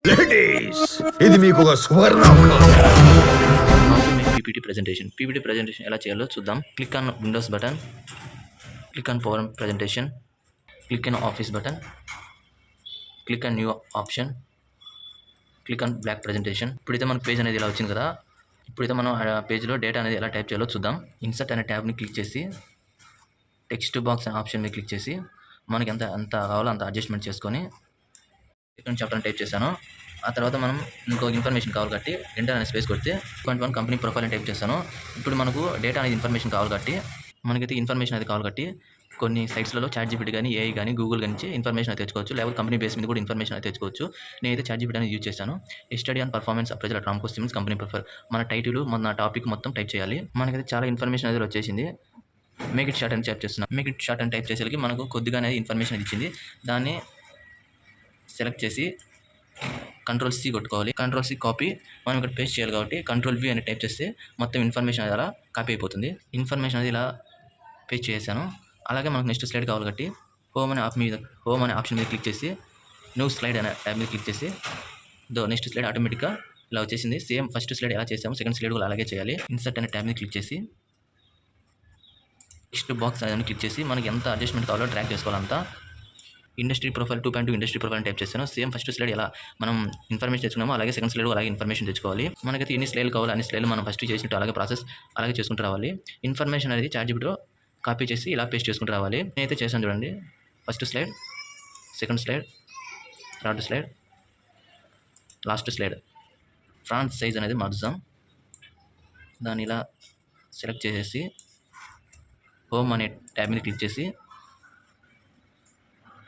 Ladies ఇది మీకు ఒక సువర్ణ పీపీటీ ప్రెజెంటేషన్ ఎలా చేయాలో చూద్దాం. Click on Windows button, click on power presentation, click on Office button, click on new option, click on blank presentation. ఇప్పుడైతే మనకు పేజ్ అనేది ఇలా వచ్చింది కదా. ఇప్పుడైతే మనం పేజ్లో డేటా అనేది ఎలా టైప్ చేయాలో చూద్దాం. ఇన్సర్ట్ అనే ట్యాబ్ని క్లిక్ చేసి టెక్స్ట్ బాక్స్ అనే ఆప్షన్ మీద క్లిక్ చేసి మనకి ఎంత కావాలో అంత అడ్జస్ట్మెంట్ చేసుకొని ఇక్కడ చాప్టర్ టైప్ చేశాను. ఆ తర్వాత మనం ఇంకో ఇన్ఫర్మేషన్ కావాలి కాబట్టి ఎంటర్ అనే స్పేస్ కొడితే 1 కంపెనీ ప్రొఫైల్ అని టైప్ చేశాను. ఇప్పుడు మనకు డేటా అనేది ఇన్ఫర్మేషన్ కావాలి కాబట్టి మనకైతే ఇన్ఫర్మేషన్ అది కావాలి కాబట్టి కొన్ని సైట్స్లలో చాట్‌జీపీటీ కానీ, ఏఐ కానీ, గూగుల్ నుంచి ఇన్ఫర్మేషన్ అయితే తెచ్చుకోవచ్చు. లేకపోతే కంపెనీ బేస్ మీద కూడా ఇన్ఫర్మేషన్ అయితే తెచ్చుకోవచ్చు. నేనైతే చాట్‌జీపీటీ అనేది యూజ్ చేశాను. Study on performance appraisal at Ramco cements company profile. మన టైటిల్ మన టాపిక్ మొత్తం టైప్ చేయాలి. మనకైతే చాలా ఇన్ఫర్మేషన్ అనేది వచ్చేసింది. మేక్ ఇట్ షార్ట్ అని టైప్ చేస్తున్నాను. మేక్ ఇట్ షార్ట్ అని టైప్ చేసేసరికి మనకు కొద్దిగా అనేది ఇన్ఫర్మేషన్ అది ఇచ్చింది. దాన్ని సెలెక్ట్ చేసి Ctrl+C కొట్టుకోవాలి. Ctrl+C కాపీ మనం ఇక్కడ పేస్ట్ చేయాలి కాబట్టి Ctrl+V అని టైప్ చేస్తే మొత్తం ఇన్ఫర్మేషన్ అది అలా కాపీ అయిపోతుంది. ఇన్ఫర్మేషన్ అది ఇలా పేస్ట్ చేశాను. అలాగే మనకు నెక్స్ట్ స్లైడ్ కావాలి కాబట్టి హోమ్ అనే ఆప్షన్ మీద క్లిక్ చేసి న్యూ స్లైడ్ అనే ట్యాబ్ మీద క్లిక్ చేసి నెక్స్ట్ స్లైడ్ ఆటోమేటిక్గా ఇలా వచ్చేసింది. సేమ్ ఫస్ట్ స్లైడ్ ఎలా చేసాము సెకండ్ స్లైడ్ కూడా అలాగే చేయాలి. ఇన్సర్ట్ అనే ట్యాబ్ మీద క్లిక్ చేసి టెక్స్ట్ బాక్స్ అనేది క్లిక్ చేసి మనకి ఎంత అడ్జస్ట్మెంట్ కావాలో ట్రాక్ చేసుకోవాలంతా. Industry profile 2.2 industry profile type చేస్తాను. సేమ్ ఫస్ట్ స్లైడ్ ఎలా మనం ఇన్ఫర్మేషన్ తెచ్చుకున్నామో అలాగే సెకండ్ స్లైడ్ అలాగే ఇన్ఫర్మేషన్ తెచ్చుకోవాలి. మనకైతే ఎన్ని స్లైడ్లు కావాలి అన్ని స్లైడ్లు మనం ఫస్ట్ చేసినట్టు అలాగే ప్రాసెస్ అలాగే చేసుకుంటూ రావాలి. ఇన్ఫర్మేషన్ అనేది చాట్‌జీపీటీలో కాపీ చేసి ఇలా పేస్ట్ చేసుకుంటూ రావాలి. నేనైతే చేశాను చూడండి. First slide, second slide, third slide, last slide. Front size అనేది మార్చుదాం. దాన్ని ఇలా సెలెక్ట్ చేసేసి హోమ్ అనే ట్యాబ్ మీద క్లిక్ చేసి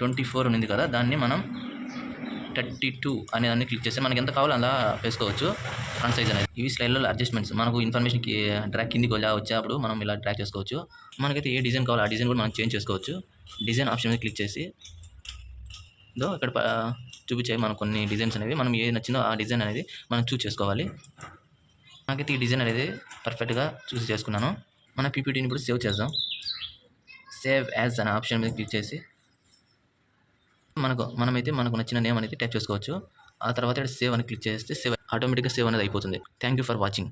24 ఉంది కదా దాన్ని మనం 32 అనే దాన్ని క్లిక్ చేస్తే మనకి ఎంత కావాలో అలా వేసుకోవచ్చు ఫ్రంట్ సైజ్ అనేది. ఇవి స్లైడ్లో అడ్జస్ట్మెంట్స్ మనకు ఇన్ఫర్మేషన్కి డ్రాగ్ కిందికి వచ్చేప్పుడు మనం ఇలా డ్రాగ్ చేసుకోవచ్చు. మనకైతే ఏ డిజైన్ కావాలో ఆ డిజైన్ కూడా మనం చేంజ్ చేసుకోవచ్చు. డిజైన్ ఆప్షన్ మీద క్లిక్ చేసి ఇక్కడ చూపించే మనకు కొన్ని డిజైన్స్ అనేవి మనం ఏది నచ్చిందో ఆ డిజైన్ అనేది మనం చూస్ చేసుకోవాలి. నాకైతే ఈ డిజైన్ అనేది పర్ఫెక్ట్గా చూస్ చేసుకున్నాను. మన పీపీటీని ఇప్పుడు సేవ్ చేద్దాం. సేవ్ యాజ్ అనే ఆప్షన్ మీద క్లిక్ చేసి మనకు నచ్చిన నేమ్ అనేది టైప్ చేసుకోవచ్చు. ఆ తర్వాత సేవ్ అని క్లిక్ చేస్తే సేవ్ ఆటోమేటిక్గా సేవ్ అనేది అయిపోతుంది. Thank you for watching.